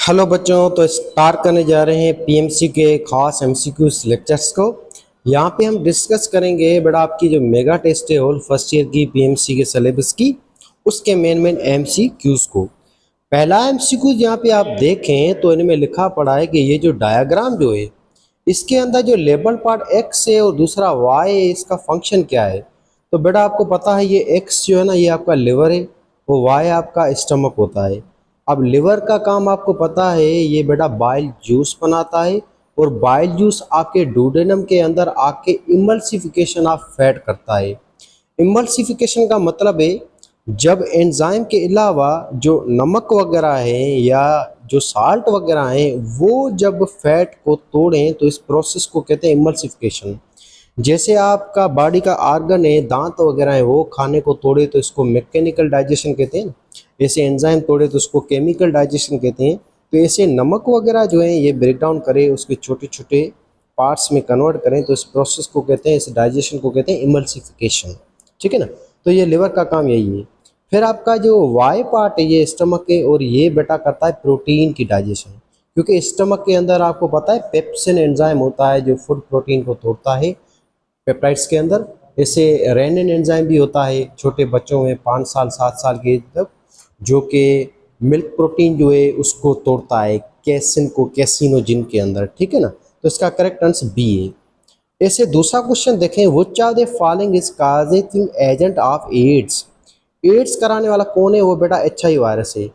Hello बच्चों, तो start करने जा रहे हैं पीएमसी के खास एमसीक्यू लेक्चर्स को। यहाँ पे हम डिस्कस करेंगे बेटा आपकी जो मेगा टेस्ट है होल फर्स्ट ईयर की पीएमसी के सिलेबस की, उसके मेन एमसीक्यूज को। पहला एमसीक्यू यहाँ पे आप देखें तो इनमें लिखा पड़ा है कि ये जो डायग्राम जो है इसके अंदर जो लेबल पार्ट एक्स है और दूसरा वाई है, इसका फंक्शन क्या है। तो बेटा आपको पता है ये एक्स जो है ना ये आपका लिवर है और वाई आपका स्टमक होता है। अब लिवर का काम आपको पता है, ये बेटा बाइल जूस बनाता है और बाइल जूस आपके डूडेनम के अंदर आके इमल्सिफिकेशन ऑफ फैट करता है। इमल्सिफिकेशन का मतलब है जब एंजाइम के अलावा जो नमक वगैरह है या जो साल्ट वगैरह है वो जब फैट को तोड़ें तो इस प्रोसेस को कहते हैं इमल्सिफिकेशन। जैसे आपका बॉडी का आर्गन है, दांत वगैरह है, वो खाने को तोड़े तो इसको मैकेनिकल डाइजेशन कहते हैं। ऐसे एंजाइम तोड़े तो उसको केमिकल डाइजेशन कहते हैं। तो ऐसे नमक वगैरह जो है ये ब्रेक डाउन करे, उसके छोटे छोटे पार्ट्स में कन्वर्ट करें तो इस प्रोसेस को कहते हैं, इस डाइजेशन को कहते हैं इमल्सिफिकेशन। ठीक है ना। तो ये लिवर का काम यही है। फिर आपका जो वाई पार्ट है ये स्टमक है और ये बेटा करता है प्रोटीन की डाइजेशन, क्योंकि स्टमक के अंदर आपको पता है पेप्सिन एंजाइम होता है जो फूड प्रोटीन को तोड़ता है पेप्टाइड्स के अंदर। ऐसे रेनिन एंजाइम भी होता है छोटे बच्चों में 5 साल 7 साल के एज तक, जो कि मिल्क प्रोटीन जो है उसको तोड़ता है कैसिन को, कैसिनोजिन के अंदर। ठीक है ना। तो इसका करेक्ट आंसर बी है। ऐसे दूसरा क्वेश्चन देखें, which of the following is causing agent of AIDS. AIDS कराने वाला कौन है, वो बेटा एचआईवी वायरस है।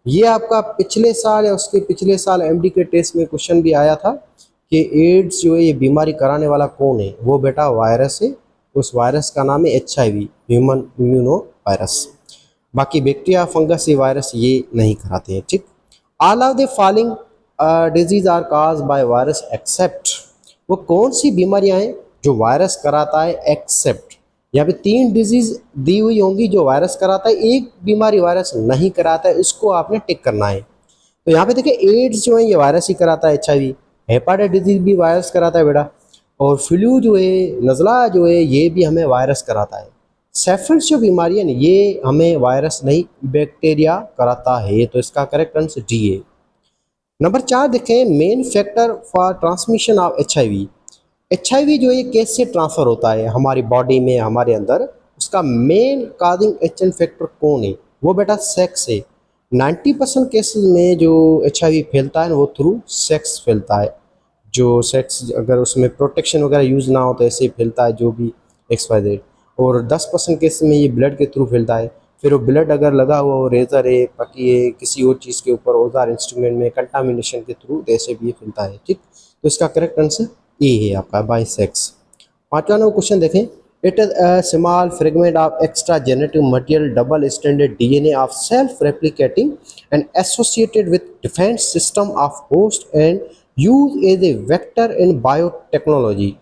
ये आपका पिछले साल या उसके पिछले साल एमडी के टेस्ट में क्वेश्चन भी आया था कि एड्स जो है ये बीमारी कराने वाला कौन है, वो बेटा वायरस है। उस वायरस का नाम है एचआईवी, ह्यूमन इम्यूनो वायरस। बाकी बैक्टीरिया, फंगस, ये वायरस ये नहीं कराते हैं। ठीक। All of the following disease are cause by virus except. वो कौन सी बीमारियां हैं जो वायरस कराता है एक्सेप्ट। यहाँ पे 3 डिजीज दी हुई होंगी जो वायरस कराता है, एक बीमारी वायरस नहीं कराता है, इसको आपने टिक करना है। तो यहाँ पे देखिए एड्स जो है ये वायरस ही कराता है, एचआईवी। हेपाटाइटिस भी वायरस कराता है बेटा, और फ्लू जो है, नज़ला जो है, ये भी हमें वायरस कराता है। सेफल्स जो बीमारी है ना ये हमें वायरस नहीं बैक्टीरिया कराता है। तो इसका करेक्ट आंसर डी है। नंबर 4 देखें, main factor for transmission of HIV. HIV जो है कैसे ट्रांसफ़र होता है हमारी बॉडी में, हमारे अंदर, उसका मेन काजिंग एजेंट फैक्टर कौन है, वो बेटा सेक्स है। 90% केसेस में जो एचआईवी फैलता है वो थ्रू सेक्स फैलता है। जो सेक्स अगर उसमें प्रोटेक्शन वगैरह यूज़ ना हो तो ऐसे ही फैलता है, जो भी XYZ। और 10% केस में ये ब्लड के थ्रू फैलता है। फिर वो ब्लड अगर लगा हुआ हो, रेजर है, पट्टी है, किसी और चीज़ के ऊपर, औजार इंस्ट्रूमेंट में कंटामिनेशन के थ्रू, ऐसे भी ये फैलता है। ठीक। तो इसका करेक्ट आंसर ए है आपका, बाय सेक्स। 5वां नंबर क्वेश्चन देखें, it is a small fragment of extra genetic material double standard DNA of self replicating and associated with defence system of host and use as a vector in biotechnology.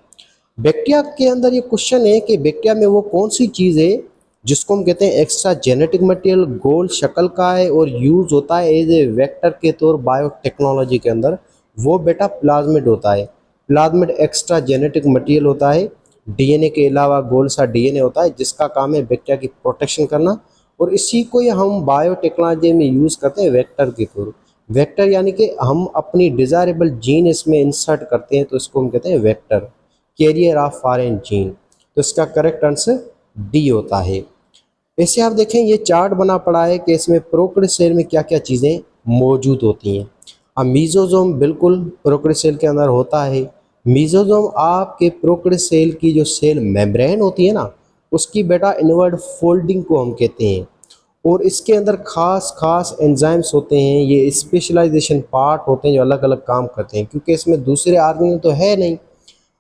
Bacteria के अंदर ये question है कि bacteria में वो कौन सी चीज़ है जिसको हम कहते हैं एक्स्ट्रा जेनेटिक मटेरियल, गोल शक्ल का है और यूज होता है एज ए वेक्टर के तौर बायोटेक्नोलॉजी के अंदर। वो बेटा प्लाज्मिड होता है। प्लाज्मिड एक्स्ट्रा जेनेटिक मटेरियल होता है, डीएनए के अलावा गोल सा डीएनए होता है जिसका काम है बैक्टीरिया की प्रोटेक्शन करना, और इसी को ही हम बायोटेक्नोलॉजी में यूज़ करते हैं वेक्टर के तौर। वेक्टर यानी कि हम अपनी डिज़ायरेबल जीन इसमें इंसर्ट करते हैं तो इसको हम कहते हैं vector, carrier of foreign gene. तो इसका करेक्ट आंसर डी होता है। ऐसे आप देखें ये चार्ट बना पड़ा है कि इसमें प्रोकैरियोटिक सेल में क्या क्या चीज़ें मौजूद होती हैं। अब मीजोजोम बिल्कुल प्रोकैरियोटिक सेल के अंदर होता है। मीजोजोम आपके प्रोकैरियोटिक सेल की जो सेल मेम्ब्रेन होती है ना, उसकी बेटा इनवर्ड फोल्डिंग को हम कहते हैं, और इसके अंदर खास खास एंजाइम्स होते हैं। ये स्पेशलाइजेशन पार्ट होते हैं जो अलग अलग काम करते हैं, क्योंकि इसमें दूसरे ऑर्गेनल तो है नहीं।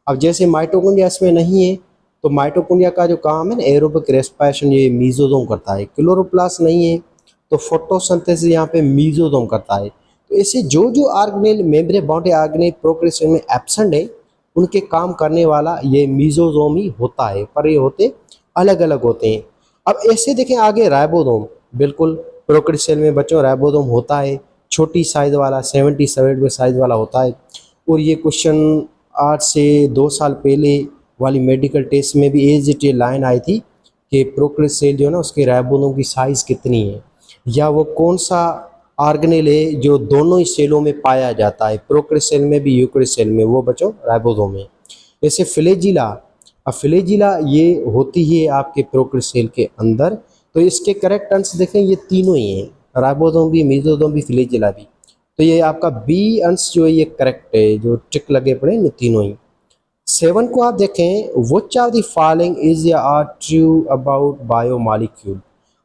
अब जैसे माइटोकॉन्ड्रिया इसमें नहीं है तो माइटोकॉन्ड्रिया का जो काम है ना एरोबिक रेस्पिरेशन, ये मीजोजोम करता है। क्लोरोप्लास्ट नहीं है तो फोटोसिंथेसिस यहाँ पे मीजोजोम करता है। तो ऐसे जो जो organelle membrane boundary organelle prokaryotes में एब्सेंट है उनके काम करने वाला ये मीजोजोम ही होता है, पर ये होते अलग अलग होते हैं। अब ऐसे देखें आगे राइबोसोम, बिल्कुल प्रोकैरियोटिक सेल में बच्चों राइबोसोम होता है, छोटी साइज वाला 77 साइज वाला होता है। और ये क्वेश्चन आज से 2 साल पहले वाली मेडिकल टेस्ट में भी एज इट लाइन आई थी कि प्रोकैरियोटिक सेल जो है ना उसके राइबोसोम की साइज़ कितनी है, या वो कौन सा ऑर्गेनेल है जो दोनों ही सेलों में पाया जाता है, प्रोकैरियोटिक सेल में भी यूकैरियोटिक सेल में, वो बच्चों राइबोसोम में। जैसे फ्लैजिला, अब फ्लैजिला ये होती है आपके प्रोकैरियोटिक सेल के अंदर। तो इसके करेक्ट अंश देखें, ये तीनों ही हैं, राइबोसोम भी, मेसोसोम भी, फ्लैजिला भी। तो ये आपका बी अंश जो है ये करेक्ट है, जो टिक लगे पड़े ये तीनों ही। 7 को आप देखें, which of the following is are true about biomolecule.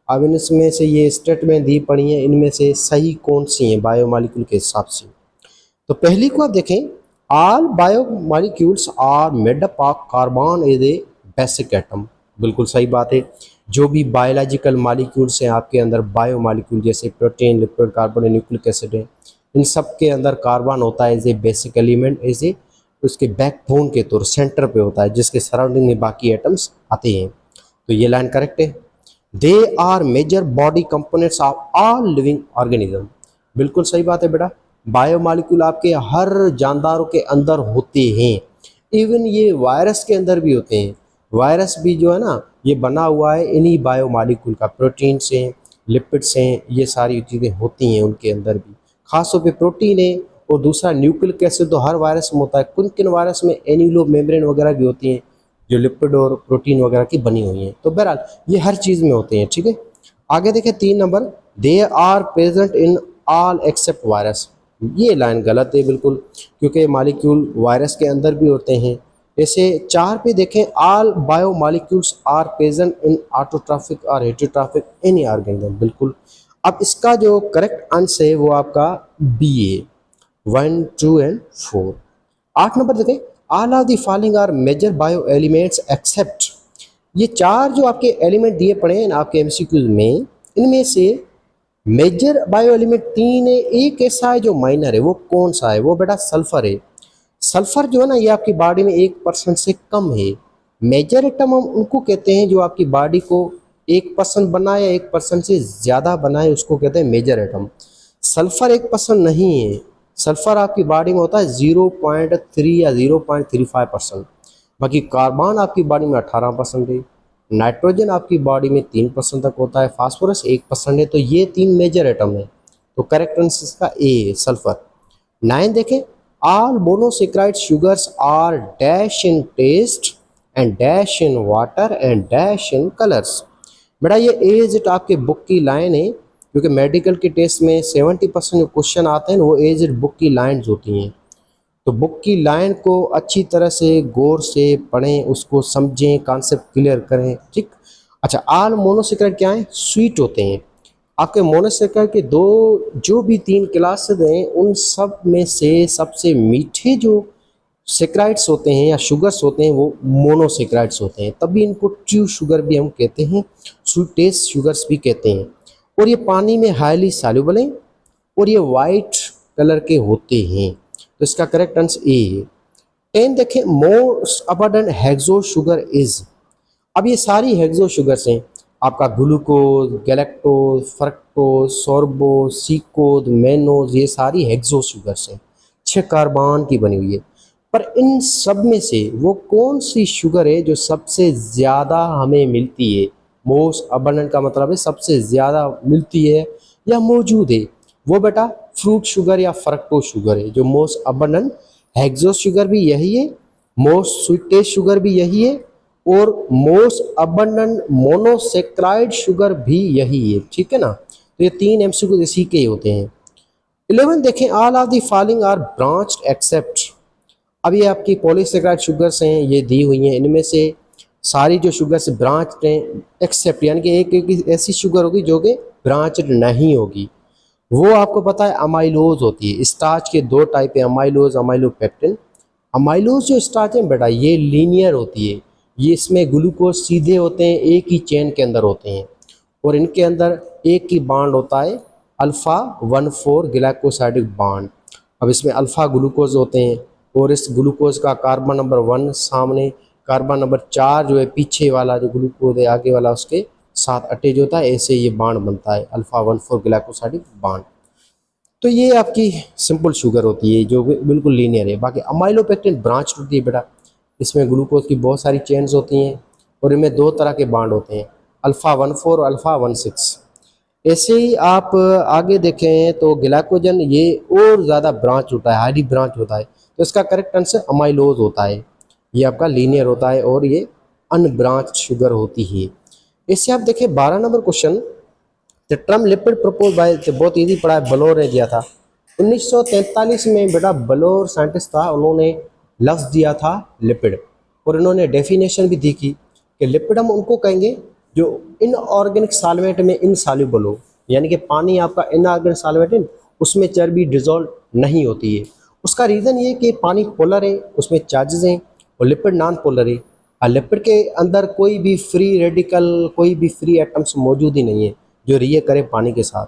अब इनमें से ये स्टेटमेंट दी पड़ी है, इनमें से सही कौन सी है बायोमॉलिक्यूल के हिसाब से। तो पहली को आप देखें, all biomolecules are made up of carbon is a basic atom. बिल्कुल सही बात है। जो भी बायोलॉजिकल मॉलिक्यूल्स हैं आपके अंदर, बायोमॉलिक्यूल जैसे protein, lipid, carbon, nucleic acid है, इन सब के अंदर कार्बन होता है as a basic element, as a उसके बैकबोन के तौर सेंटर पे होता है, जिसके सराउंडिंग में बाकी एटम्स आते हैं। तो ये लाइन करेक्ट है। They are major body components of all living organism. बिल्कुल सही बात है बेटा, बायोमॉलिक्यूल आपके हर जानदारों के अंदर होते हैं, इवन ये वायरस के अंदर भी होते हैं। वायरस भी जो है ना, ये बना हुआ है इन्हीं बायोमॉलिक्यूल का, प्रोटीन से, लिपिड्स हैं, ये सारी चीज़ें होती हैं उनके अंदर भी। खासतौर पे प्रोटीन है, और दूसरा न्यूक्लिक एसिड तो हर वायरस में होता है। किन किन वायरस में एनिलो मेम्ब्रेन वगैरह भी होती हैं, जो लिपिड और प्रोटीन वगैरह की बनी हुई हैं। तो बहरहाल ये हर चीज़ में होते हैं, ठीक है। आगे देखें 3 number, they are present in all except virus. ये लाइन गलत है बिल्कुल, क्योंकि मॉलिक्यूल वायरस के अंदर भी होते हैं। जैसे 4 पे देखें, all biomolecules are present in autotrophic और हेटेरोट्रॉफिक एनी ऑर्गेनिज्म। बिल्कुल। अब इसका जो करेक्ट आंसर है वो आपका बी है, 1, 2 एंड 4। 8 नंबर देखें, all of the following are major bio elements except. ये 4 जो आपके एलिमेंट दिए पड़े हैं आपके एमसीक्यूज में, इनमें से मेजर बायो एलिमेंट 3 है, एक ऐसा है जो माइनर है। वो कौन सा है? वो बेटा सल्फर है। सल्फर जो है ना, ये आपकी बॉडी में 1% से कम है। मेजर एटम हम उनको कहते हैं जो आपकी बॉडी को 1% बनाए या 1% से ज़्यादा बनाए, उसको कहते हैं मेजर एटम। सल्फर 1% नहीं है। सल्फर आपकी बॉडी में होता है 0.3 या 0.35%। बाकी कार्बन आपकी बॉडी में 18% है, नाइट्रोजन आपकी बॉडी में 3% तक होता है, फास्फोरस 1% है। तो ये 3 मेजर एटम है। तो करेक्ट आंसर इसका ए है, सल्फर। 9 देखें, all monosaccharide sugars are dash in taste and dash in water and dash in colours. बेटा ये एज इट आपके बुक की लाइन है, क्योंकि मेडिकल के टेस्ट में 70% जो क्वेश्चन आते हैं वो एज इट बुक की लाइन्स होती हैं। तो बुक की लाइन को अच्छी तरह से गौर से पढ़ें, उसको समझें, कॉन्सेप्ट क्लियर करें, ठीक। अच्छा, ऑल मोनोसेक्राइड क्या है? स्वीट होते हैं। आपके मोनोसेक्राइड के जो भी 3 क्लासेस हैं, उन सब में से सबसे मीठे जो सेक्राइड्स होते हैं या शुगर्स होते हैं वो मोनोसेक्राइड्स होते हैं। तभी इनको ट्रू शुगर भी हम कहते हैं, स्वीटेस्ट शुगर्स भी कहते हैं। और ये पानी में हाईली सॉल्युबल हैं और ये वाइट कलर के होते हैं। तो इसका करेक्ट आंसर ए है। 10 देखें, most abundant hexo sugar is. अब ये सारी हेक्सो शुगर्स हैं, आपका ग्लूकोज, गैलेक्टोज, फ्रक्टोज, सोर्बोज, सीकोज, मेनोज, ये सारी हेक्सो शुगर्स हैं, 6 कार्बन की बनी हुई है। पर इन सब में से वो कौन सी शुगर है जो सबसे ज़्यादा हमें मिलती है? मोस्ट अबंडेंट का मतलब है सबसे ज़्यादा मिलती है या मौजूद है। वो बेटा फ्रूट शुगर या फ्रक्टोज शुगर है, जो मोस्ट अबंडेंट। हेक्सो शुगर भी यही है, मोस्ट स्वीटेस्ट शुगर भी यही है, और मोस्ट अबंडेंट मोनोसेक्राइड शुगर भी यही है, ठीक है ना। तो ये 3 एमसीक्यू इसी के ही होते हैं। 11 देखें, all of the following are branched except. अब ये आपकी पॉलीसेक्राइड शुगर्स हैं, ये दी हुई हैं, इनमें से सारी जो शुगर्स ब्रांच्ड हैं एक्सेप्ट, यानी कि एक ऐसी शुगर होगी जो कि ब्रांच्ड नहीं होगी। वो आपको पता है अमाइलोज होती है। स्टार्च के 2 टाइप है, अमाइलोज, अमाइलोपेक्टिन। अमाइलोज जो स्टार्च है बेटा, ये लीनियर होती है, ये इसमें ग्लूकोज सीधे होते हैं, एक ही चेन के अंदर होते हैं, और इनके अंदर एक ही बॉन्ड होता है, अल्फ़ा 1,4 ग्लाइकोसाइडिक बॉन्ड। अब इसमें अल्फ़ा ग्लूकोज होते हैं, और इस ग्लूकोज का कार्बन नंबर 1 सामने, कार्बन नंबर 4 जो है पीछे वाला जो ग्लूकोज है आगे वाला उसके साथ अटैच होता है, ऐसे ये बॉन्ड बनता है, अल्फ़ा 1,4 ग्लाइकोसाइडिक बॉन्ड। तो ये आपकी सिंपल शुगर होती है जो बिल्कुल लीनियर है। बाकी अमाइलोपेक्टिन ब्रांच होती है बेटा, इसमें ग्लूकोज की बहुत सारी चेन्स होती हैं, और इनमें 2 तरह के बॉन्ड होते हैं, अल्फ़ा 1,4 और अल्फ़ा 1,6। ऐसे ही आप आगे देखें तो ग्लाइकोजन ये और ज़्यादा ब्रांच होता है, हाईली ब्रांच होता है, तो इसका करेक्ट आंसर अमाइलोज होता है। ये आपका लीनियर होता है और ये अनब्रांच शुगर होती है। इससे आप देखें 12 number question, the term lipid propose by, बहुत इजी पढ़ा है, बलोर ने दिया था 1943 में। बेटा बलोर साइंटिस्ट था, उन्होंने लफ्ज़ दिया था लिपिड, और इन्होंने डेफिनेशन भी दी कि लिपिड हम उनको कहेंगे जो इनऑर्गेनिक सॉल्वेंट में इनसॉल्युबल हो, यानी कि पानी आपका इनऑर्गेनिक सॉल्वेंट है उसमें चर्बी डिजोल्व नहीं होती है। उसका रीज़न ये कि पानी पोलर है, उसमें चार्जेस हैं, और लिपिड नॉन पोलर है। और लिपिड के अंदर कोई भी फ्री रेडिकल, कोई भी फ्री एटम्स मौजूद ही नहीं है जो रिएक्ट करे पानी के साथ,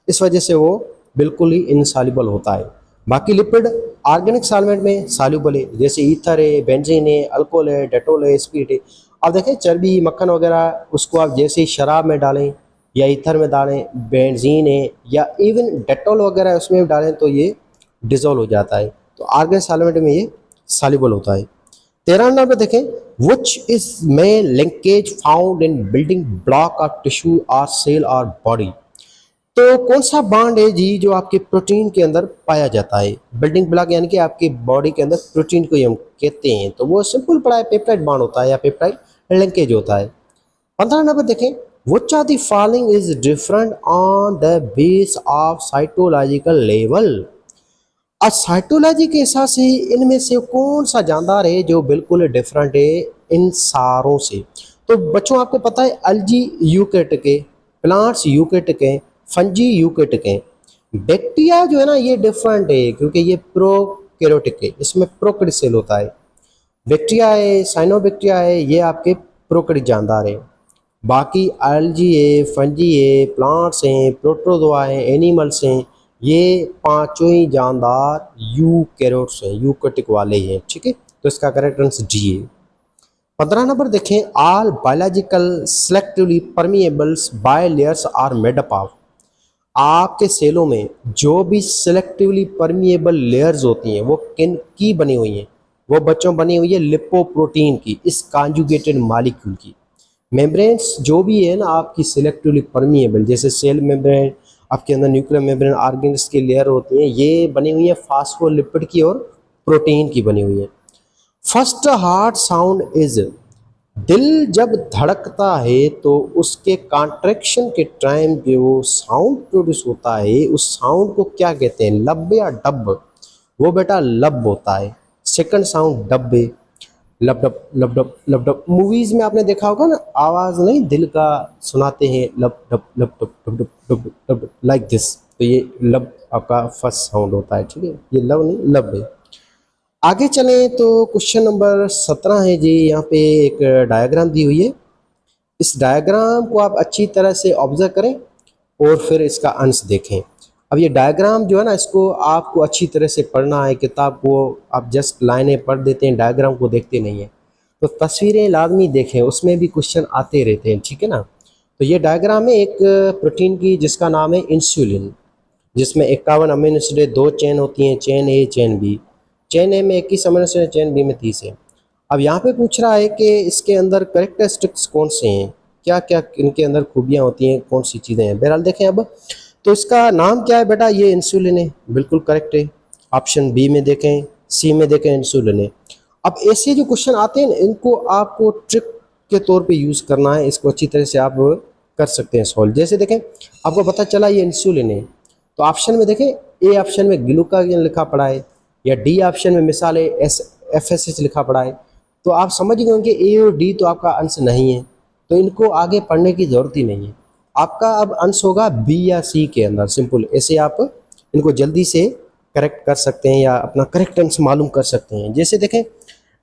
इस वजह से वो बिल्कुल ही इनसॉल्युबल होता है। बाकी लिपिड ऑर्गेनिक सॉल्वेंट में सॉल्युबल है, जैसे ईथर है, बेंजीन है, अल्कोहल है, डेटोल है, स्पीड है। अब देखें चर्बी, मक्खन वगैरह, उसको आप जैसे ही शराब में डालें या ईथर में डालें, बेंजीन है या इवन डेटोल वगैरह उसमें भी डालें तो ये डिजोल्व हो जाता है, तो ऑर्गेनिक सॉल्वेंट में ये सॉल्युबल होता है। 13 नंबर देखें, which is main linkage found in building block of tissue और सेल और बॉडी। तो कौन सा बॉन्ड है जी जो आपके प्रोटीन के अंदर पाया जाता है? बिल्डिंग ब्लॉक यानी कि आपकी बॉडी के अंदर प्रोटीन को हम कहते हैं, तो वो सिंपल पड़ा है, पेप्टाइड बॉन्ड होता है या पेप्टाइड लिंकेज होता है। 15 नंबर देखें, which are the following is different on the base of cytological level. आज साइटोलॉजी के हिसाब से इनमें से कौन सा जानदार है जो बिल्कुल डिफरेंट है इन सारों से? तो बच्चों आपको पता है अल्जी यूकेरियोटिक है, प्लांट्स यूकेरियोटिक है, फंजी यूकेरियोटिक है। बैक्टीरिया जो है ना ये डिफरेंट है क्योंकि ये प्रोकैरियोटिक है, इसमें प्रोकैरियोटिक सेल होता है। बैक्टीरिया है, साइनोबैक्टीरिया है, ये आपके प्रोकैरियोटिक जानदार है। बाकी एल्गी है, फंजी है, प्लांट्स हैं, प्रोटोजोआ हैं, एनिमल्स हैं, ये पांचों ही जानदार यूकैरियोट्स हैं, यूकैरियोटिक वाले हैं। ठीक है, तो इसका करेक्ट आंसर डी है। 15 नंबर देखें, all biological selectively permeables bilayers are made up of. आपके सेलों में जो भी सेलेक्टिवली परमिएबल लेयर्स होती हैं वो किन की बनी हुई हैं? वो बच्चों बनी हुई है लिपोप्रोटीन की, इस कॉन्जुगेटेड मॉलिक्यूल की। मेम्ब्रेन्स जो भी है ना आपकी सिलेक्टिवली परमिएबल, जैसे सेल मेम्ब्रेन, आपके अंदर न्यूक्लियर मेम्ब्रेन, ऑर्गेन्स की लेयर होती हैं, ये बनी हुई है फास्फोलिपिड की और प्रोटीन की बनी हुई है। फर्स्ट हार्ट साउंड इज, दिल जब धड़कता है तो उसके कॉन्ट्रैक्शन के टाइम जो साउंड प्रोड्यूस होता है उस साउंड को क्या कहते हैं, लब या डब? वो बेटा लब होता है। सेकंड साउंड डब है, लब डब लब डब लब डब। मूवीज में आपने देखा होगा ना, आवाज नहीं दिल का सुनाते हैं, लब डब लब dub dub dub dub dub like this, तो ये लब आपका फर्स्ट साउंड होता है। ठीक है, ये लब नहीं लब है। आगे चलें तो क्वेश्चन नंबर 17 है जी, यहाँ पे एक डायग्राम दी हुई है। इस डायग्राम को आप अच्छी तरह से ऑब्जर्व करें और फिर इसका अंश देखें। अब ये डायग्राम जो है ना, इसको आपको अच्छी तरह से पढ़ना है। किताब को आप जस्ट लाइनें पढ़ देते हैं, डायग्राम को देखते नहीं हैं। तो तस्वीरें लाजमी देखें, उसमें भी क्वेश्चन आते रहते हैं। ठीक है ना, तो ये डायग्राम है एक प्रोटीन की जिसका नाम है इंसुलिन, जिसमें 51 अमीनो एसिड, 2 चेन होती हैं, chain a chain b. Chain a में 21 अमीनो एसिड, चेन बी में 30 है। अब यहाँ पे पूछ रहा है कि इसके अंदर करेक्टरिस्टिक्स कौन से हैं, क्या क्या इनके अंदर खूबियाँ होती हैं, कौन सी चीज़ें हैं। बहरहाल देखें अब, तो इसका नाम क्या है बेटा, ये इंसुलिन है, बिल्कुल करेक्ट है। ऑप्शन बी में देखें, सी में देखें, इंसुलिन है। अब ऐसे जो क्वेश्चन आते हैं इनको आपको ट्रिक के तौर पे यूज़ करना है, इसको अच्छी तरह से आप कर सकते हैं सॉल्व। जैसे देखें, आपको पता चला ये इंसुलिन है, तो ऑप्शन में देखें, ए ऑप्शन में ग्लूकागोन लिखा पड़ा है, या डी ऑप्शन में मिसाल FSH लिखा पड़ा है, तो आप समझ गए होंगे ए और डी तो आपका आंसर नहीं है, तो इनको आगे पढ़ने की ज़रूरत ही नहीं है। आपका अब आंसर होगा बी या सी के अंदर। सिंपल ऐसे आप इनको जल्दी से करेक्ट कर सकते हैं या अपना करेक्ट आंसर मालूम कर सकते हैं। जैसे देखें,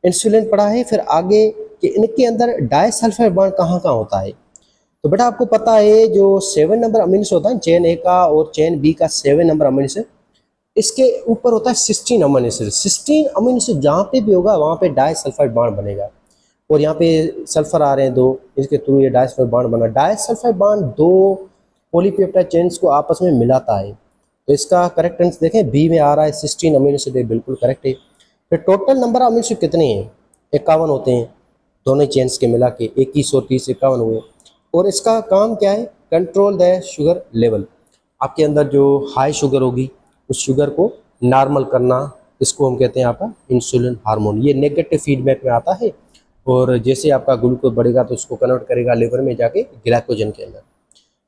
इंसुलिन पढ़ा है, फिर आगे कि इनके अंदर डाइसल्फाइड बॉन्ड कहाँ कहाँ होता है। तो बेटा आपको पता है जो 7 नंबर अमीनो एसिड होता है, चेन ए का और चेन बी का 7 नंबर अमीनो एसिड, इसके ऊपर होता है cysteine amino acid. Cysteine amino acid जहाँ पे भी होगा वहाँ पे डाइसल्फाइड बॉन्ड बनेगा, और यहाँ पे सल्फर आ रहे हैं 2, इसके थ्रू ये डाइसल्फाइड बॉन्ड बना। डाइसल्फाइड बॉन्ड 2 पॉलीपेप्टाइड चेन्स को आपस में मिलाता है, तो इसका करेक्ट आंसर देखें बी में आ रहा है, सिस्टीन अमीनो एसिड बिल्कुल करेक्ट है। फिर टोटल नंबर अमीनो एसिड कितने हैं, 51 होते हैं, दोनों चेन्स के मिला के 21 और 30 51 हुए। और इसका काम क्या है, कंट्रोल द शुगर लेवल। आपके अंदर जो हाई शुगर होगी उस शुगर को नॉर्मल करना, इसको हम कहते हैं आपका इंसुलिन हार्मोन। ये नेगेटिव फीडबैक में आता है और जैसे आपका ग्लूकोज बढ़ेगा तो उसको कन्वर्ट करेगा लिवर में जाके ग्लाइकोजन के अंदर।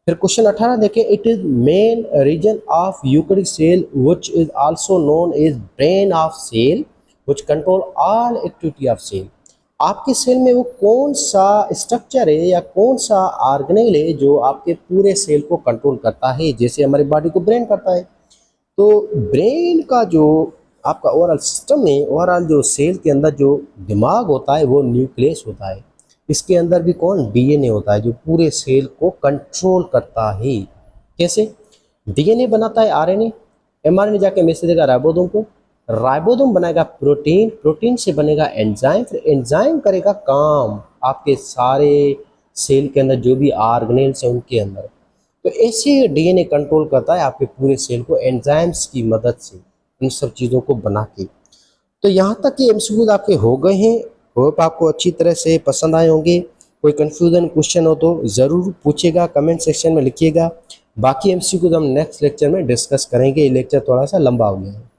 फिर क्वेश्चन 18 देखें, it is main region of eukaryotic cell which is also known as brain of cell which control all activity of cell. आपके सेल में वो कौन सा स्ट्रक्चर है या कौन सा ऑर्गेनेल है जो आपके पूरे सेल को कंट्रोल करता है, जैसे हमारी बॉडी को ब्रेन करता है। तो ब्रेन का जो आपका ओवरऑल सिस्टम है, ओवरऑल जो सेल के अंदर जो दिमाग होता है वो न्यूक्लियस होता है। इसके अंदर भी कौन, डीएनए होता है जो पूरे सेल को कंट्रोल करता है। कैसे, डीएनए बनाता है आरएनए, एमआरएनए जाके मैसेज देगा राइबोसोम को, राइबोसोम बनाएगा प्रोटीन, प्रोटीन से बनेगा एंजाइम, फिर एंजाइम करेगा काम आपके सारे सेल के अंदर जो भी ऑर्गेनेल्स हैं उनके अंदर। तो ऐसे डीएनए कंट्रोल करता है आपके पूरे सेल को एंजाइम्स की मदद से, इन सब चीज़ों को बना के। तो यहाँ तक कि एमसीक्यूज आपके हो गए हैं। होप आपको अच्छी तरह से पसंद आए होंगे। कोई कन्फ्यूजन क्वेश्चन हो तो ज़रूर पूछिएगा, कमेंट सेक्शन में लिखिएगा। बाकी एमसीक्यूज हम नेक्स्ट लेक्चर में डिस्कस करेंगे। ये लेक्चर थोड़ा सा लंबा हो गया है।